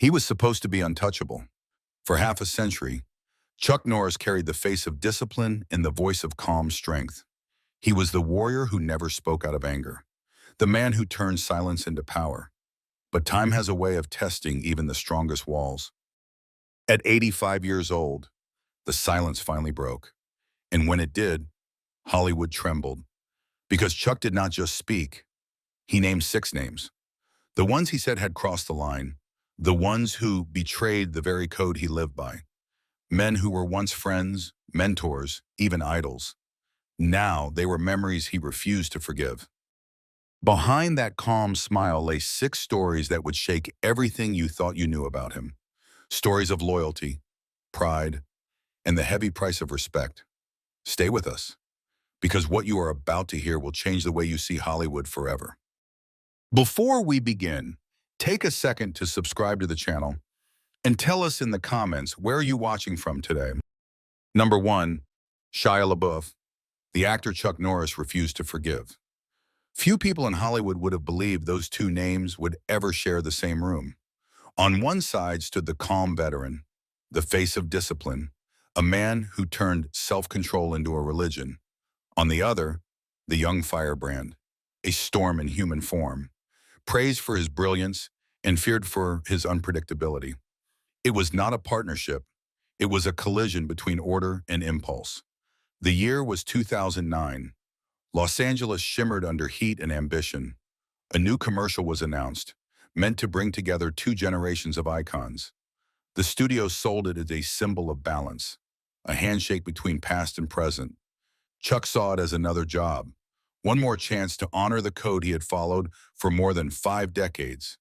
He was supposed to be untouchable. For half a century, Chuck Norris carried the face of discipline and the voice of calm strength. He was the warrior who never spoke out of anger, the man who turned silence into power. But time has a way of testing even the strongest walls. At 85 years old, the silence finally broke. And when it did, Hollywood trembled. Because Chuck did not just speak, he named 6 names. The ones he said had crossed the line, the ones who betrayed the very code he lived by. Men who were once friends, mentors, even idols. Now they were memories he refused to forgive. Behind that calm smile lay 6 stories that would shake everything you thought you knew about him. Stories of loyalty, pride, and the heavy price of respect. Stay with us, because what you are about to hear will change the way you see Hollywood forever. Before we begin, take a second to subscribe to the channel and tell us in the comments where are you watching from today. Number 1, Shia LaBeouf. The actor Chuck Norris refused to forgive. Few people in Hollywood would have believed those 2 names would ever share the same room. On one side stood the calm veteran, the face of discipline, a man who turned self-control into a religion. On the other, the young firebrand, a storm in human form, praised for his brilliance and feared for his unpredictability. It was not a partnership. It was a collision between order and impulse. The year was 2009. Los Angeles shimmered under heat and ambition. A new commercial was announced, meant to bring together 2 generations of icons. The studio sold it as a symbol of balance, a handshake between past and present. Chuck saw it as another job, one more chance to honor the code he had followed for more than 5 decades.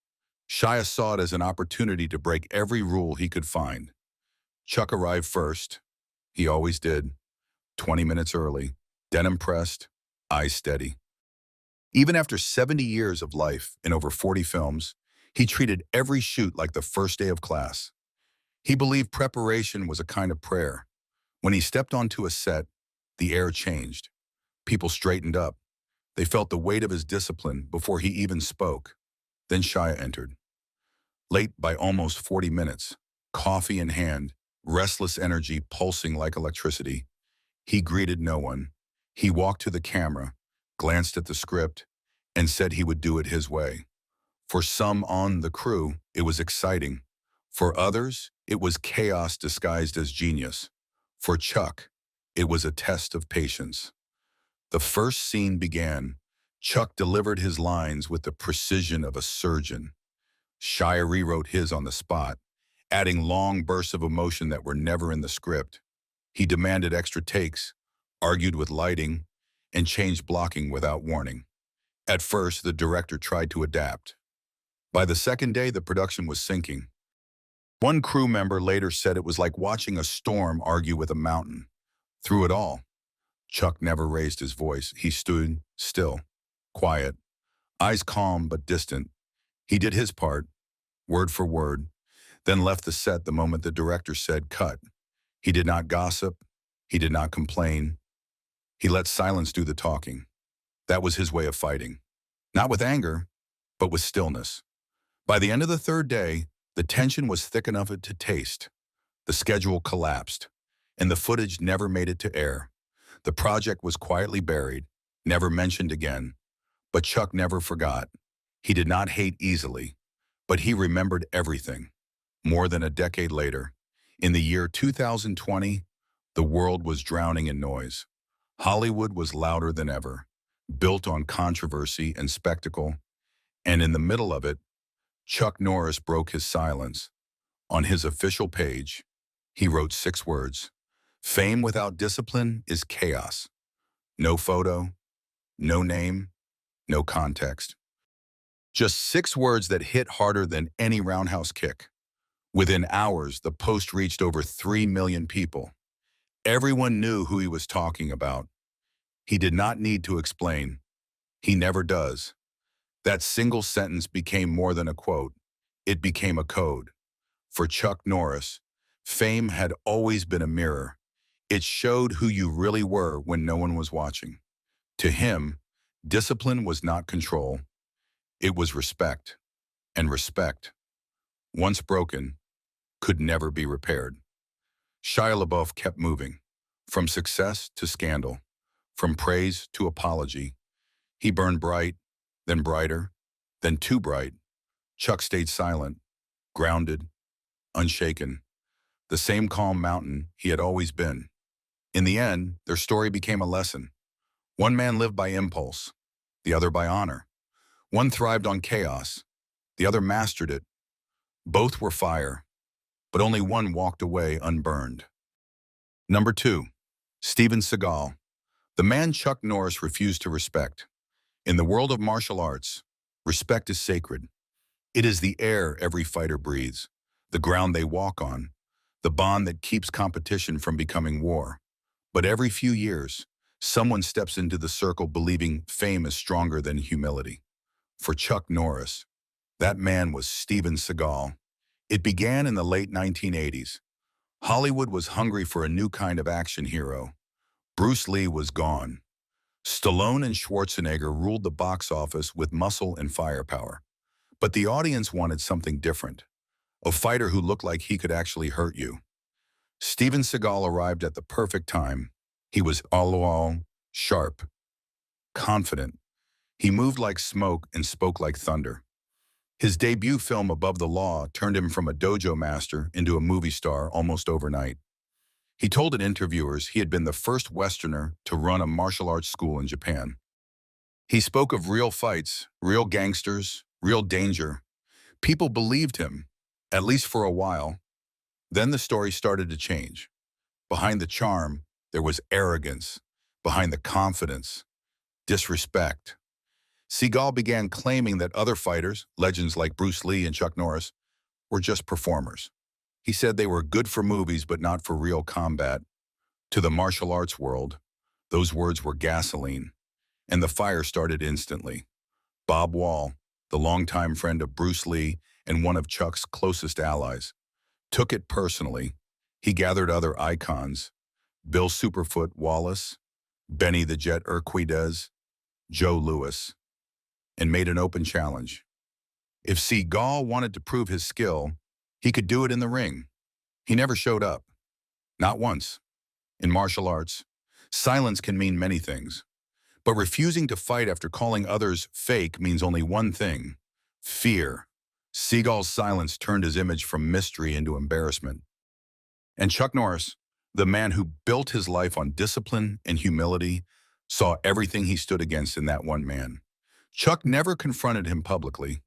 Shia saw it as an opportunity to break every rule he could find. Chuck arrived first. He always did. 20 minutes early, denim pressed, eyes steady. Even after 70 years of life and over 40 films, he treated every shoot like the first day of class. He believed preparation was a kind of prayer. When he stepped onto a set, the air changed. People straightened up. They felt the weight of his discipline before he even spoke. Then Shia entered. Late by almost 40 minutes, coffee in hand, restless energy pulsing like electricity. He greeted no one. He walked to the camera, glanced at the script, and said he would do it his way. For some on the crew, it was exciting. For others, it was chaos disguised as genius. For Chuck, it was a test of patience. The first scene began. Chuck delivered his lines with the precision of a surgeon. Shia rewrote his on the spot, adding long bursts of emotion that were never in the script. He demanded extra takes, argued with lighting, and changed blocking without warning. At first, the director tried to adapt. By the second day, the production was sinking. One crew member later said it was like watching a storm argue with a mountain. Through it all, Chuck never raised his voice. He stood still, quiet, eyes calm but distant. He did his part, word for word, then left the set the moment the director said cut. He did not gossip. He did not complain. He let silence do the talking. That was his way of fighting. Not with anger, but with stillness. By the end of the 3rd day, the tension was thick enough to taste. The schedule collapsed, and the footage never made it to air. The project was quietly buried, never mentioned again. But Chuck never forgot. He did not hate easily, but he remembered everything. More than a decade later, in the year 2020, the world was drowning in noise. Hollywood was louder than ever, built on controversy and spectacle, and in the middle of it, Chuck Norris broke his silence. On his official page, he wrote 6 words. Fame without discipline is chaos. No photo, no name, no context. Just 6 words that hit harder than any roundhouse kick. Within hours, the post reached over 3 million people. Everyone knew who he was talking about. He did not need to explain. He never does. That single sentence became more than a quote. It became a code. For Chuck Norris, fame had always been a mirror. It showed who you really were when no one was watching. To him, discipline was not control. It was respect. And respect once broken, could never be repaired. Shia LaBeouf kept moving, from success to scandal, from praise to apology. He burned bright, then brighter, then too bright. Chuck stayed silent, grounded, unshaken, the same calm mountain he had always been. In the end, their story became a lesson. One man lived by impulse, the other by honor. One thrived on chaos, the other mastered it. Both were fire, but only one walked away unburned. Number 2, Steven Seagal, the man Chuck Norris refused to respect. In the world of martial arts, respect is sacred. It is the air every fighter breathes, the ground they walk on, the bond that keeps competition from becoming war. But every few years, someone steps into the circle believing fame is stronger than humility. For Chuck Norris, that man was Steven Seagal. It began in the late 1980s. Hollywood was hungry for a new kind of action hero. Bruce Lee was gone. Stallone and Schwarzenegger ruled the box office with muscle and firepower. But the audience wanted something different, a fighter who looked like he could actually hurt you. Steven Seagal arrived at the perfect time. He was all sharp, confident. He moved like smoke and spoke like thunder. His debut film, Above the Law, turned him from a dojo master into a movie star almost overnight. He told interviewers he had been the first Westerner to run a martial arts school in Japan. He spoke of real fights, real gangsters, real danger. People believed him, at least for a while. Then the story started to change. Behind the charm, there was arrogance. Behind the confidence, disrespect. Seagal began claiming that other fighters, legends like Bruce Lee and Chuck Norris, were just performers. He said they were good for movies but not for real combat. To the martial arts world, those words were gasoline, and the fire started instantly. Bob Wall, the longtime friend of Bruce Lee and one of Chuck's closest allies, took it personally. He gathered other icons, Bill Superfoot Wallace, Benny the Jet Urquidez, Joe Louis, and made an open challenge. If Seagal wanted to prove his skill, he could do it in the ring. He never showed up. Not once. In martial arts, silence can mean many things. But refusing to fight after calling others fake means only one thing: fear. Seagal's silence turned his image from mystery into embarrassment. And Chuck Norris, the man who built his life on discipline and humility, saw everything he stood against in that one man. Chuck never confronted him publicly.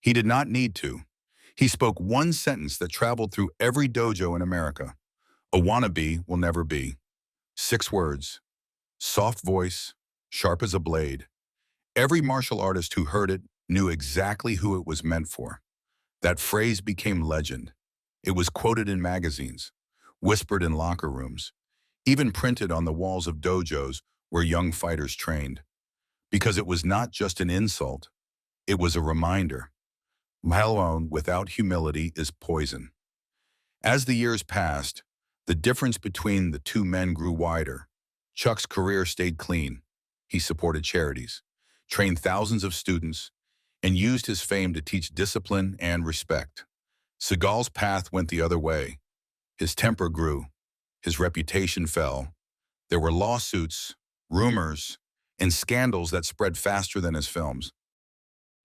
He did not need to. He spoke one sentence that traveled through every dojo in America: a wannabe will never be. 6 words. Soft voice, sharp as a blade. Every martial artist who heard it knew exactly who it was meant for. That phrase became legend. It was quoted in magazines, whispered in locker rooms, even printed on the walls of dojos where young fighters trained. Because it was not just an insult, it was a reminder. Malone without humility is poison. As the years passed, the difference between the two men grew wider. Chuck's career stayed clean. He supported charities, trained thousands of students, and used his fame to teach discipline and respect. Seagal's path went the other way. His temper grew. His reputation fell. There were lawsuits, rumors, and scandals that spread faster than his films.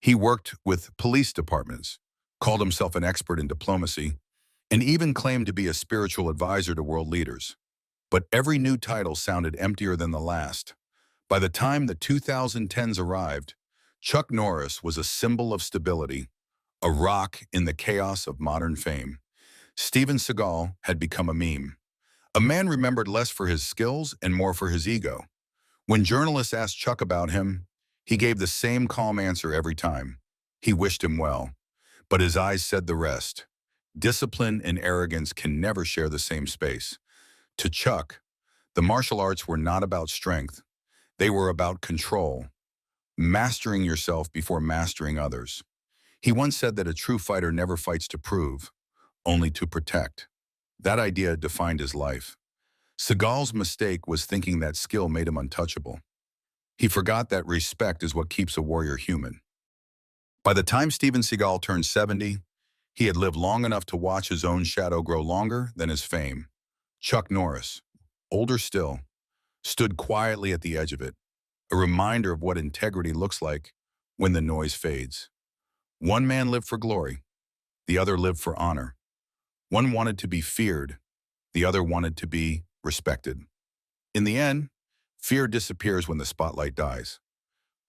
He worked with police departments, called himself an expert in diplomacy, and even claimed to be a spiritual advisor to world leaders. But every new title sounded emptier than the last. By the time the 2010s arrived, Chuck Norris was a symbol of stability, a rock in the chaos of modern fame. Steven Seagal had become a meme, a man remembered less for his skills and more for his ego. When journalists asked Chuck about him, he gave the same calm answer every time. He wished him well, but his eyes said the rest. Discipline and arrogance can never share the same space. To Chuck, the martial arts were not about strength. They were about control, mastering yourself before mastering others. He once said that a true fighter never fights to prove, only to protect. That idea defined his life. Seagal's mistake was thinking that skill made him untouchable. He forgot that respect is what keeps a warrior human. By the time Steven Seagal turned 70, He had lived long enough to watch his own shadow grow longer than his fame. Chuck Norris, older still, stood quietly at the edge of it, a reminder of what integrity looks like when the noise fades. One man lived for glory, the other lived for honor. One wanted to be feared, the other wanted to be respected. In the end, fear disappears when the spotlight dies,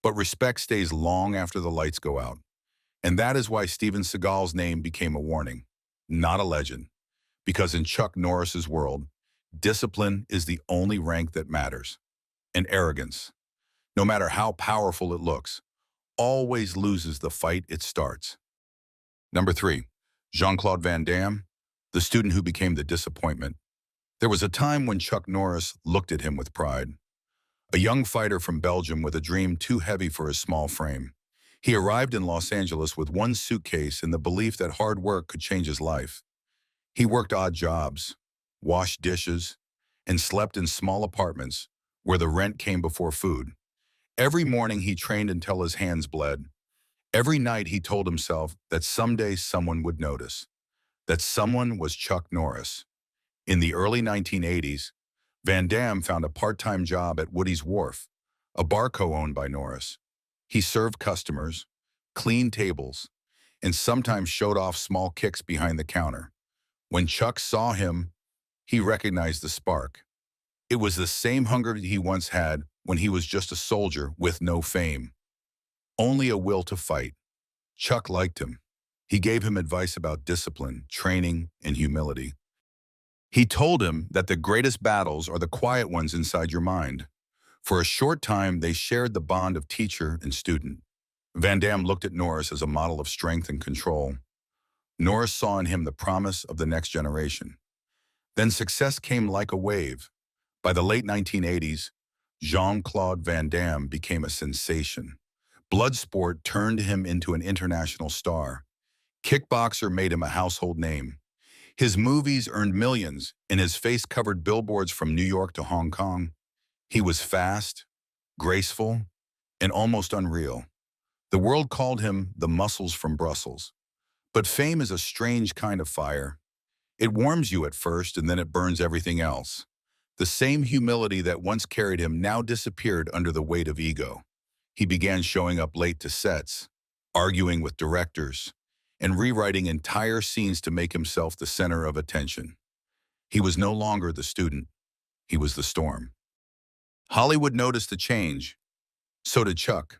but respect stays long after the lights go out. And that is why Steven Seagal's name became a warning, not a legend. Because in Chuck Norris's world, discipline is the only rank that matters. And arrogance, no matter how powerful it looks, always loses the fight it starts. Number 3, Jean-Claude Van Damme, the student who became the disappointment. There was a time when Chuck Norris looked at him with pride. A young fighter from Belgium with a dream too heavy for his small frame. He arrived in Los Angeles with one suitcase and the belief that hard work could change his life. He worked odd jobs, washed dishes, and slept in small apartments where the rent came before food. Every morning he trained until his hands bled. Every night he told himself that someday someone would notice. That someone was Chuck Norris. In the early 1980s, Van Damme found a part-time job at Woody's Wharf, a bar co-owned by Norris. He served customers, cleaned tables, and sometimes showed off small kicks behind the counter. When Chuck saw him, he recognized the spark. It was the same hunger he once had when he was just a soldier with no fame. Only a will to fight. Chuck liked him. He gave him advice about discipline, training, and humility. He told him that the greatest battles are the quiet ones inside your mind. For a short time, they shared the bond of teacher and student. Van Damme looked at Norris as a model of strength and control. Norris saw in him the promise of the next generation. Then success came like a wave. By the late 1980s, Jean-Claude Van Damme became a sensation. Bloodsport turned him into an international star. Kickboxer made him a household name. His movies earned millions, and his face covered billboards from New York to Hong Kong. He was fast, graceful, and almost unreal. The world called him the muscles from Brussels. But fame is a strange kind of fire. It warms you at first, and then it burns everything else. The same humility that once carried him now disappeared under the weight of ego. He began showing up late to sets, arguing with directors, and rewriting entire scenes to make himself the center of attention. He was no longer the student. He was the storm. Hollywood noticed the change. So did Chuck.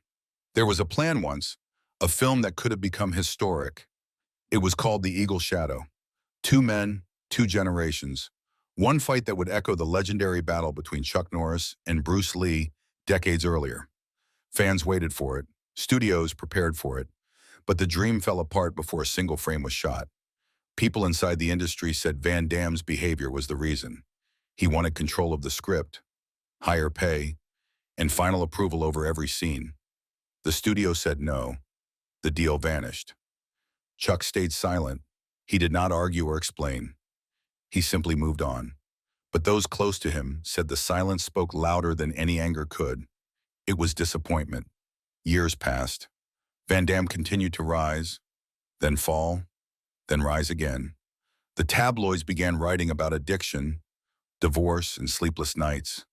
There was a plan once, a film that could have become historic. It was called The Eagle Shadow. 2 men, 2 generations. One fight that would echo the legendary battle between Chuck Norris and Bruce Lee decades earlier. Fans waited for it. Studios prepared for it. But the dream fell apart before a single frame was shot. People inside the industry said Van Damme's behavior was the reason. He wanted control of the script, higher pay, and final approval over every scene. The studio said no. The deal vanished. Chuck stayed silent. He did not argue or explain. He simply moved on. But those close to him said the silence spoke louder than any anger could. It was disappointment. Years passed. Van Damme continued to rise, then fall, then rise again. The tabloids began writing about addiction, divorce, and sleepless nights.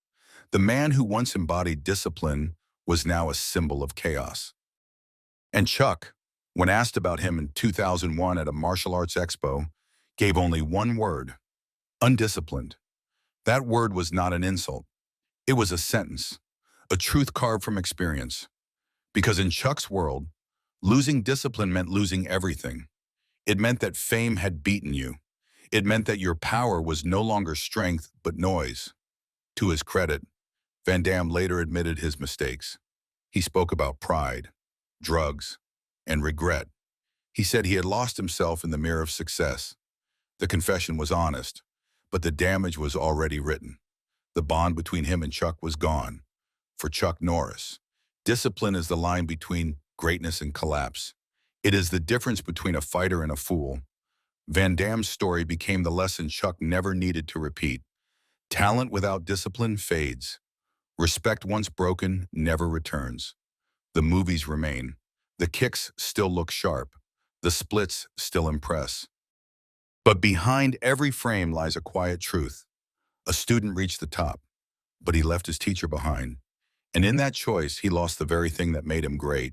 The man who once embodied discipline was now a symbol of chaos. And Chuck, when asked about him in 2001 at a martial arts expo, gave only one word: undisciplined. That word was not an insult. It was a sentence, a truth carved from experience. Because in Chuck's world, losing discipline meant losing everything. It meant that fame had beaten you. It meant that your power was no longer strength, but noise. To his credit, Van Damme later admitted his mistakes. He spoke about pride, drugs, and regret. He said he had lost himself in the mirror of success. The confession was honest, but the damage was already written. The bond between him and Chuck was gone. For Chuck Norris, discipline is the line between greatness and collapse. It is the difference between a fighter and a fool. Van Damme's story became the lesson Chuck never needed to repeat. Talent without discipline fades. Respect once broken never returns. The movies remain. The kicks still look sharp. The splits still impress. But behind every frame lies a quiet truth. A student reached the top, but he left his teacher behind. And in that choice, he lost the very thing that made him great.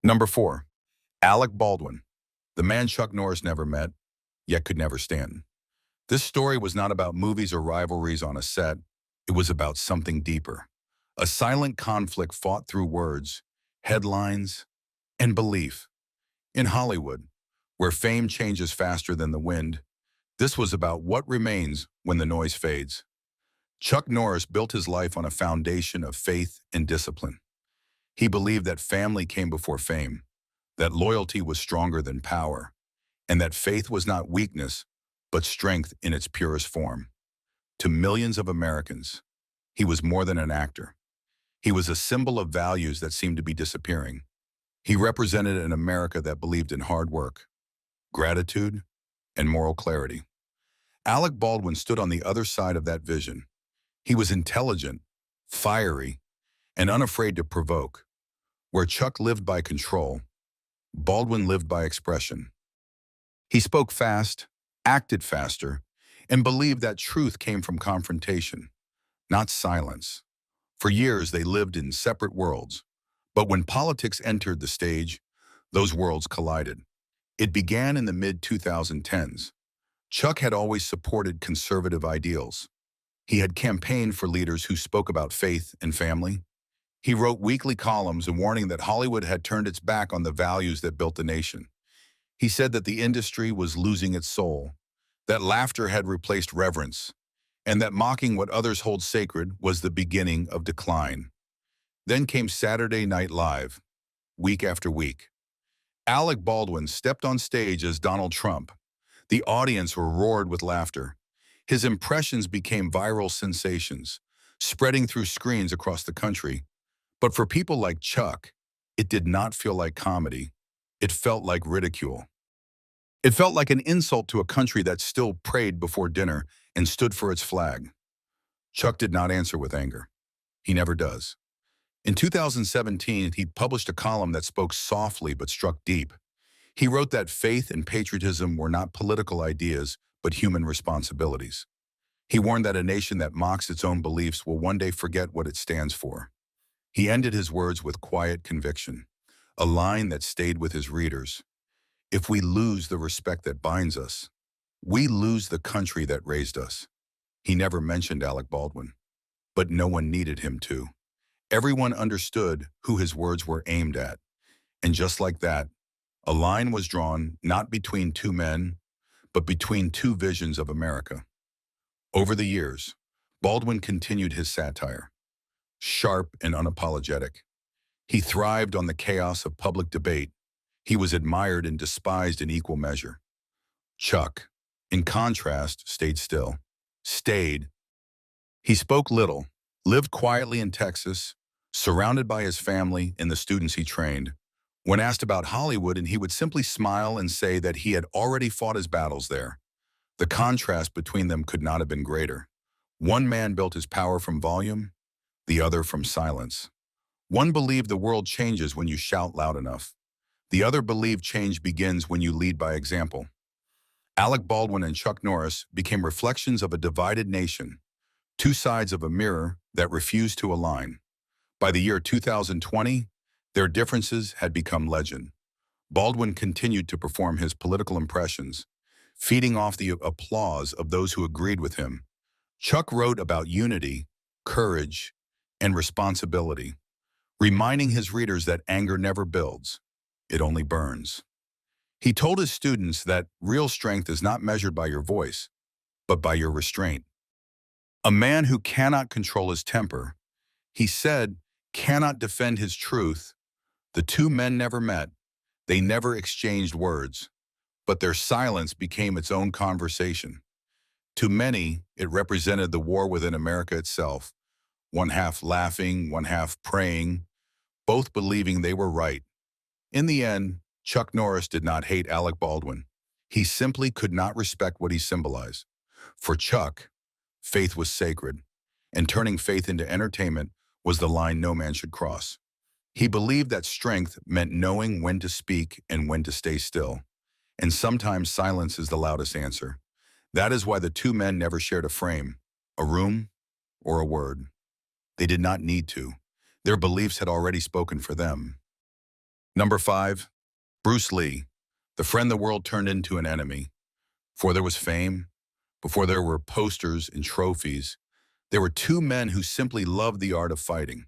Number 4, Alec Baldwin, the man Chuck Norris never met, yet could never stand. This story was not about movies or rivalries on a set. It was about something deeper. A silent conflict fought through words, headlines, and belief. In Hollywood, where fame changes faster than the wind, this was about what remains when the noise fades. Chuck Norris built his life on a foundation of faith and discipline. He believed that family came before fame, that loyalty was stronger than power, and that faith was not weakness, but strength in its purest form. To millions of Americans, he was more than an actor. He was a symbol of values that seemed to be disappearing. He represented an America that believed in hard work, gratitude, and moral clarity. Alec Baldwin stood on the other side of that vision. He was intelligent, fiery, and unafraid to provoke. Where Chuck lived by control, Baldwin lived by expression. He spoke fast, acted faster, and believed that truth came from confrontation, not silence. For years, they lived in separate worlds. But when politics entered the stage, those worlds collided. It began in the mid-2010s. Chuck had always supported conservative ideals. He had campaigned for leaders who spoke about faith and family. He wrote weekly columns warning that Hollywood had turned its back on the values that built the nation. He said that the industry was losing its soul, that laughter had replaced reverence, and that mocking what others hold sacred was the beginning of decline. Then came Saturday Night Live, week after week. Alec Baldwin stepped on stage as Donald Trump. The audience roared with laughter. His impressions became viral sensations, spreading through screens across the country. But for people like Chuck, it did not feel like comedy. It felt like ridicule. It felt like an insult to a country that still prayed before dinner and stood for its flag. Chuck did not answer with anger. He never does. In 2017, he published a column that spoke softly but struck deep. He wrote that faith and patriotism were not political ideas, but human responsibilities. He warned that a nation that mocks its own beliefs will one day forget what it stands for. He ended his words with quiet conviction, a line that stayed with his readers. If we lose the respect that binds us, we lose the country that raised us. He never mentioned Alec Baldwin, but no one needed him to. Everyone understood who his words were aimed at. And just like that, a line was drawn not between two men, but between two visions of America. Over the years, Baldwin continued his satire, sharp and unapologetic. He thrived on the chaos of public debate. He was admired and despised in equal measure. Chuck, in contrast, stayed still. Stayed. He spoke little, lived quietly in Texas, surrounded by his family and the students he trained. When asked about Hollywood, and he would simply smile and say that he had already fought his battles there. The contrast between them could not have been greater. One man built his power from volume, the other from silence. One believed the world changes when you shout loud enough. The other believed change begins when you lead by example. Alec Baldwin and Chuck Norris became reflections of a divided nation, two sides of a mirror that refused to align. By the year 2020, their differences had become legend. Baldwin continued to perform his political impressions, feeding off the applause of those who agreed with him. Chuck wrote about unity, courage, and responsibility, reminding his readers that anger never builds, it only burns. He told his students that real strength is not measured by your voice, but by your restraint. A man who cannot control his temper, he said, cannot defend his truth. The two men never met. They never exchanged words, but their silence became its own conversation. To many, it represented the war within America itself, one half laughing, one half praying, both believing they were right. In the end, Chuck Norris did not hate Alec Baldwin. He simply could not respect what he symbolized. For Chuck, faith was sacred, and turning faith into entertainment was the line no man should cross. He believed that strength meant knowing when to speak and when to stay still, and sometimes silence is the loudest answer. That is why the two men never shared a frame, a room, or a word. They did not need to. Their beliefs had already spoken for them. Number 5, Bruce Lee, the friend the world turned into an enemy. Before there was fame, before there were posters and trophies, there were two men who simply loved the art of fighting.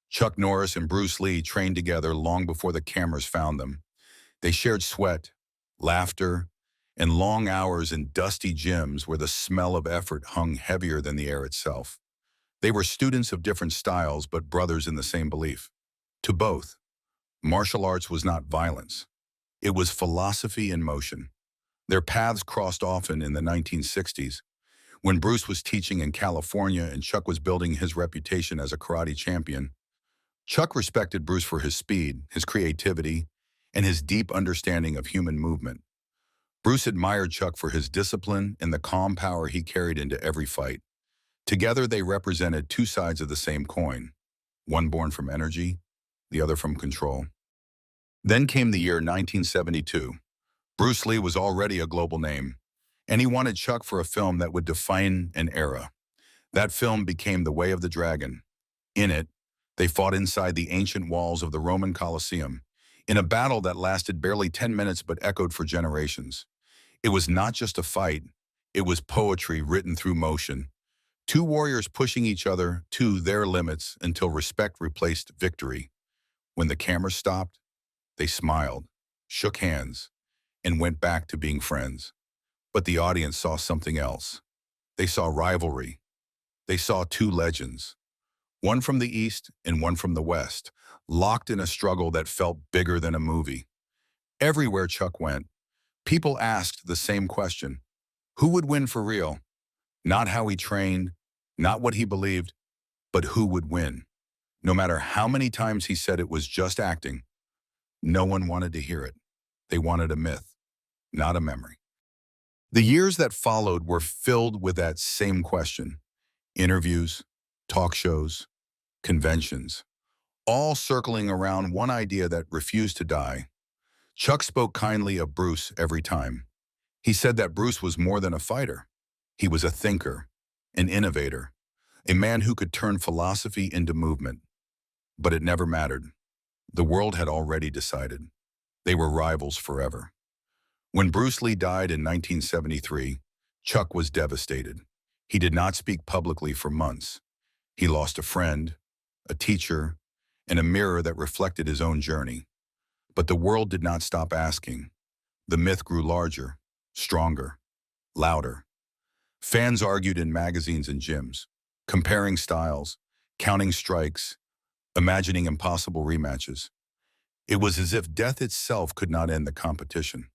Chuck Norris and Bruce Lee trained together long before the cameras found them. They shared sweat, laughter, and long hours in dusty gyms where the smell of effort hung heavier than the air itself. They were students of different styles but brothers in the same belief. To both, martial arts was not violence. It was philosophy in motion. Their paths crossed often in the 1960s, when Bruce was teaching in California and Chuck was building his reputation as a karate champion. Chuck respected Bruce for his speed, his creativity, and his deep understanding of human movement. Bruce admired Chuck for his discipline and the calm power he carried into every fight. Together they represented two sides of the same coin, one born from energy, the other from control. Then came the year 1972. Bruce Lee was already a global name, and he wanted Chuck for a film that would define an era. That film became The Way of the Dragon. In it, they fought inside the ancient walls of the Roman Colosseum, in a battle that lasted barely 10 minutes but echoed for generations. It was not just a fight, it was poetry written through motion. Two warriors pushing each other to their limits until respect replaced victory. When the camera stopped, they smiled, shook hands, and went back to being friends. But the audience saw something else. They saw rivalry. They saw two legends, one from the East and one from the West, locked in a struggle that felt bigger than a movie. Everywhere Chuck went, people asked the same question: who would win for real? Not how he trained, not what he believed, but who would win? No matter how many times he said it was just acting, no one wanted to hear it. They wanted a myth, not a memory. The years that followed were filled with that same question. Interviews, talk shows, conventions, all circling around one idea that refused to die. Chuck spoke kindly of Bruce every time. He said that Bruce was more than a fighter. He was a thinker, an innovator, a man who could turn philosophy into movement. But it never mattered. The world had already decided. They were rivals forever. When Bruce Lee died in 1973, Chuck was devastated. He did not speak publicly for months. He lost a friend, a teacher, and a mirror that reflected his own journey. But the world did not stop asking. The myth grew larger, stronger, louder. Fans argued in magazines and gyms, comparing styles, counting strikes, imagining impossible rematches. It was as if death itself could not end the competition.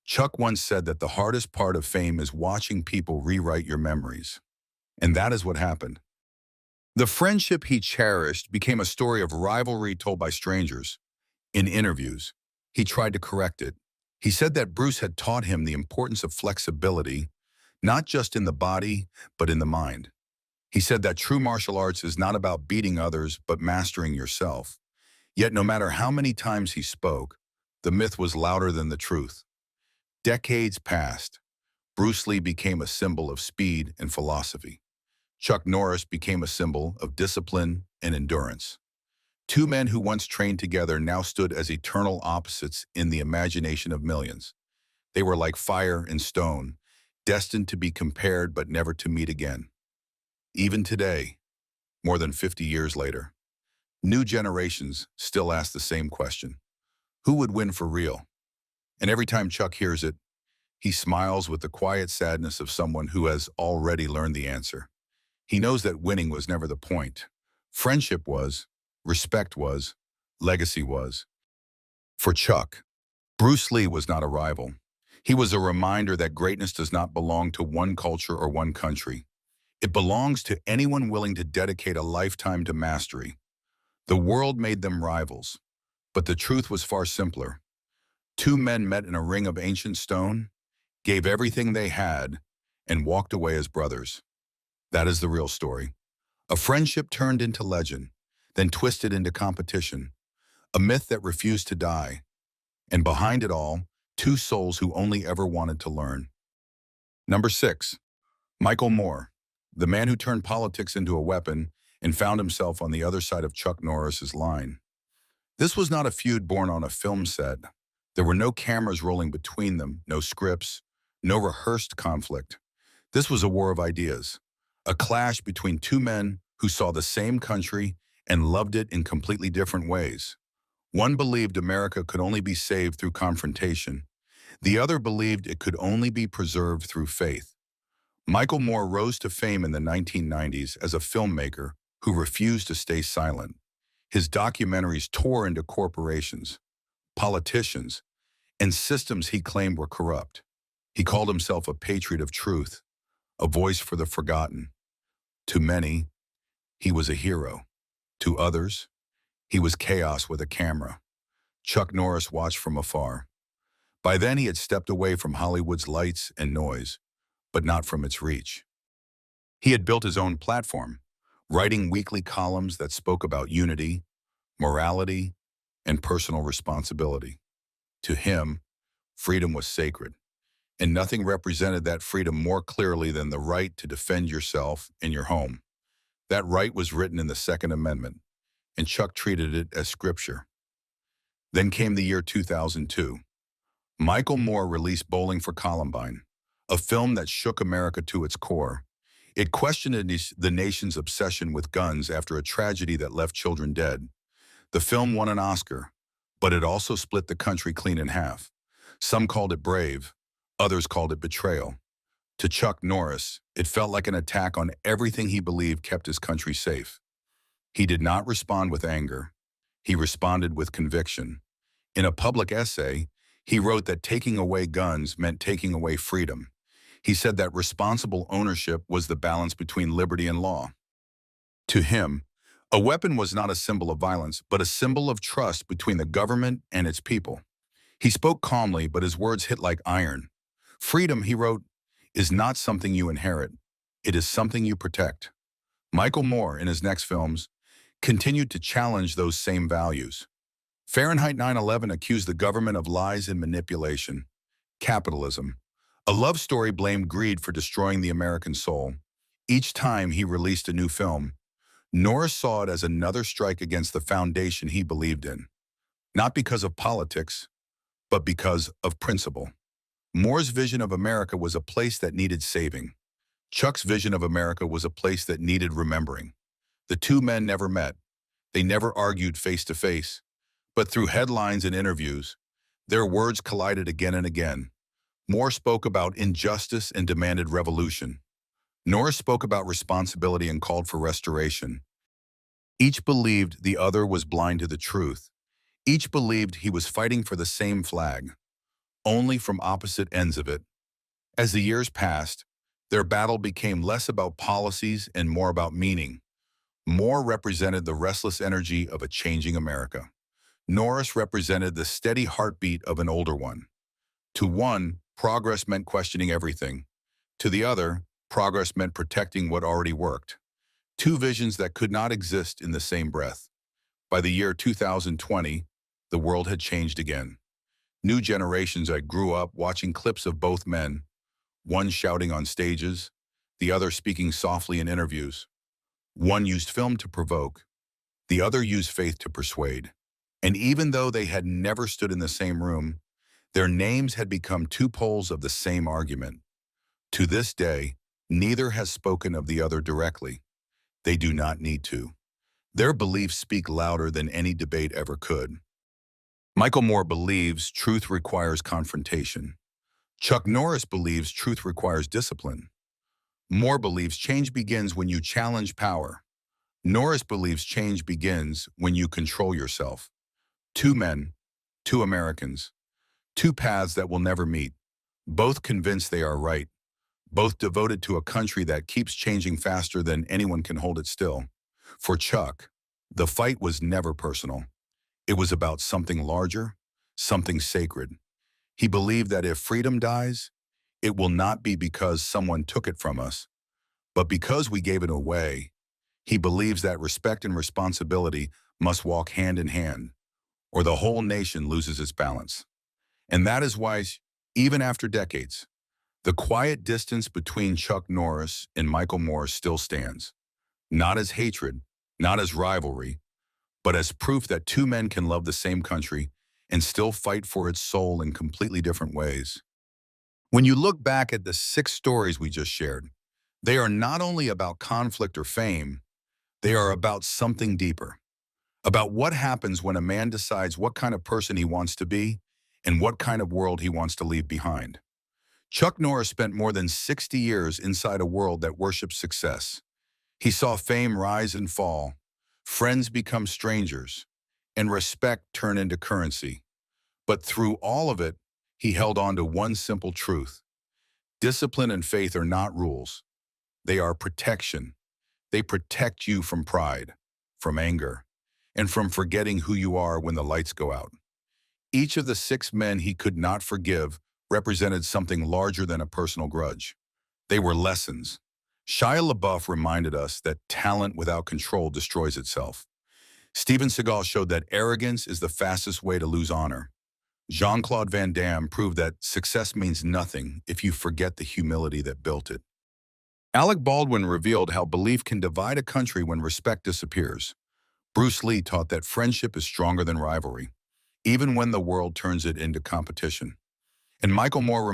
Chuck once said that the hardest part of fame is watching people rewrite your memories. And that is what happened. The friendship he cherished became a story of rivalry told by strangers. In interviews, he tried to correct it. He said that Bruce had taught him the importance of flexibility, not just in the body, but in the mind. He said that true martial arts is not about beating others, but mastering yourself. Yet no matter how many times he spoke, the myth was louder than the truth. Decades passed. Bruce Lee became a symbol of speed and philosophy. Chuck Norris became a symbol of discipline and endurance. Two men who once trained together now stood as eternal opposites in the imagination of millions. They were like fire and stone, destined to be compared but never to meet again. Even today, more than 50 years later, new generations still ask the same question: who would win for real? And every time Chuck hears it, he smiles with the quiet sadness of someone who has already learned the answer. He knows that winning was never the point. Friendship was, respect was, legacy was. For Chuck, Bruce Lee was not a rival. He was a reminder that greatness does not belong to one culture or one country. It belongs to anyone willing to dedicate a lifetime to mastery. The world made them rivals, but the truth was far simpler. Two men met in a ring of ancient stone, gave everything they had, and walked away as brothers. That is the real story. A friendship turned into legend, then twisted into competition. a myth that refused to die, and behind it all, two souls who only ever wanted to learn. Number 6. Michael Moore, the man who turned politics into a weapon and found himself on the other side of Chuck Norris's line. This was not a feud born on a film set. There were no cameras rolling between them, no scripts, no rehearsed conflict. This was a war of ideas, a clash between two men who saw the same country and loved it in completely different ways. One believed America could only be saved through confrontation. The other believed it could only be preserved through faith. Michael Moore rose to fame in the 1990s as a filmmaker who refused to stay silent. His documentaries tore into corporations, politicians, and systems he claimed were corrupt. He called himself a patriot of truth, a voice for the forgotten. To many, he was a hero. To others, he was chaos with a camera. Chuck Norris watched from afar. By then, he had stepped away from Hollywood's lights and noise, but not from its reach. He had built his own platform, writing weekly columns that spoke about unity, morality, and personal responsibility. To him, freedom was sacred, and nothing represented that freedom more clearly than the right to defend yourself and your home. That right was written in the Second Amendment, and Chuck treated it as scripture. Then came the year 2002. Michael Moore released Bowling for Columbine, a film that shook America to its core. It questioned the nation's obsession with guns after a tragedy that left children dead. The film won an Oscar, but it also split the country clean in half. Some called it brave, others called it betrayal. To Chuck Norris, it felt like an attack on everything he believed kept his country safe. He did not respond with anger. He responded with conviction. In a public essay, he wrote that taking away guns meant taking away freedom. He said that responsible ownership was the balance between liberty and law. To him, a weapon was not a symbol of violence, but a symbol of trust between the government and its people. He spoke calmly, but his words hit like iron. Freedom, he wrote, is not something you inherit. It is something you protect. Michael Moore, in his next films, continued to challenge those same values. Fahrenheit 9/11 accused the government of lies and manipulation. Capitalism. A love story blamed greed for destroying the American soul. Each time he released a new film, Norris saw it as another strike against the foundation he believed in. Not because of politics, but because of principle. Moore's vision of America was a place that needed saving. Chuck's vision of America was a place that needed remembering. The two men never met. They never argued face to face. But through headlines and interviews, their words collided again and again. Moore spoke about injustice and demanded revolution. Norris spoke about responsibility and called for restoration. Each believed the other was blind to the truth. Each believed he was fighting for the same flag, only from opposite ends of it. As the years passed, their battle became less about policies and more about meaning. Moore represented the restless energy of a changing America. Norris represented the steady heartbeat of an older one. To one, progress meant questioning everything. To the other, progress meant protecting what already worked. Two visions that could not exist in the same breath. By the year 2020, the world had changed again. New generations that grew up watching clips of both men, one shouting on stages, the other speaking softly in interviews. One used film to provoke, the other used faith to persuade. And even though they had never stood in the same room, their names had become two poles of the same argument. To this day, neither has spoken of the other directly. They do not need to. Their beliefs speak louder than any debate ever could. Michael Moore believes truth requires confrontation. Chuck Norris believes truth requires discipline. Moore believes change begins when you challenge power. Norris believes change begins when you control yourself. Two men, two Americans, two paths that will never meet, both convinced they are right, both devoted to a country that keeps changing faster than anyone can hold it still. For Chuck, the fight was never personal. It was about something larger, something sacred. He believed that if freedom dies, it will not be because someone took it from us, but because we gave it away. He believes that respect and responsibility must walk hand in hand. or the whole nation loses its balance. And that is why, even after decades, the quiet distance between Chuck Norris and Michael Moore still stands, not as hatred, not as rivalry, but as proof that two men can love the same country and still fight for its soul in completely different ways. When you look back at the 6 stories we just shared, they are not only about conflict or fame, they are about something deeper, about what happens when a man decides what kind of person he wants to be and what kind of world he wants to leave behind. Chuck Norris spent more than 60 years inside a world that worships success. He saw fame rise and fall, friends become strangers, and respect turn into currency. But through all of it, he held on to one simple truth. Discipline and faith are not rules. They are protection. They protect you from pride, from anger, and from forgetting who you are when the lights go out. Each of the 6 men he could not forgive represented something larger than a personal grudge. They were lessons. Shia LaBeouf reminded us that talent without control destroys itself. Steven Seagal showed that arrogance is the fastest way to lose honor. Jean-Claude Van Damme proved that success means nothing if you forget the humility that built it. Alec Baldwin revealed how belief can divide a country when respect disappears. Bruce Lee taught that friendship is stronger than rivalry, even when the world turns it into competition. And Michael Moore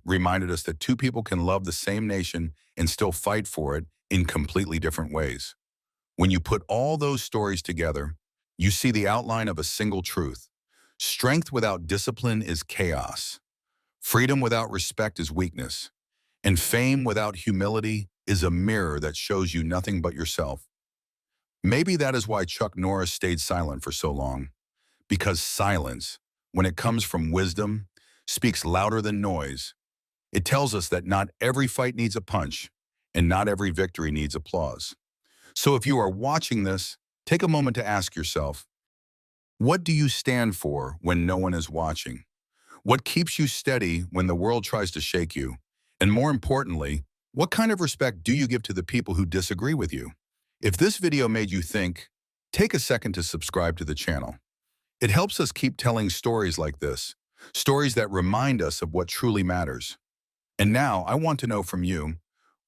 reminded us that two people can love the same nation and still fight for it in completely different ways. When you put all those stories together, you see the outline of a single truth. Strength without discipline is chaos. Freedom without respect is weakness. And fame without humility is a mirror that shows you nothing but yourself. Maybe that is why Chuck Norris stayed silent for so long. Because silence, when it comes from wisdom, speaks louder than noise. It tells us that not every fight needs a punch, and not every victory needs applause. So if you are watching this, take a moment to ask yourself, what do you stand for when no one is watching? What keeps you steady when the world tries to shake you? And more importantly, what kind of respect do you give to the people who disagree with you? If this video made you think, take a second to subscribe to the channel. It helps us keep telling stories like this, stories that remind us of what truly matters. And now I want to know from you,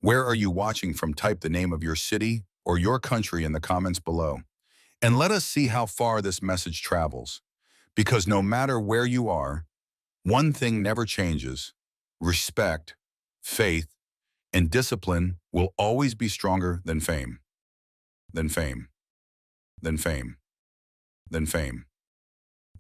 where are you watching from? Type the name of your city or your country in the comments below. And let us see how far this message travels. Because no matter where you are, one thing never changes. Respect, faith, and discipline will always be stronger than fame. Than fame. Than fame. Than fame.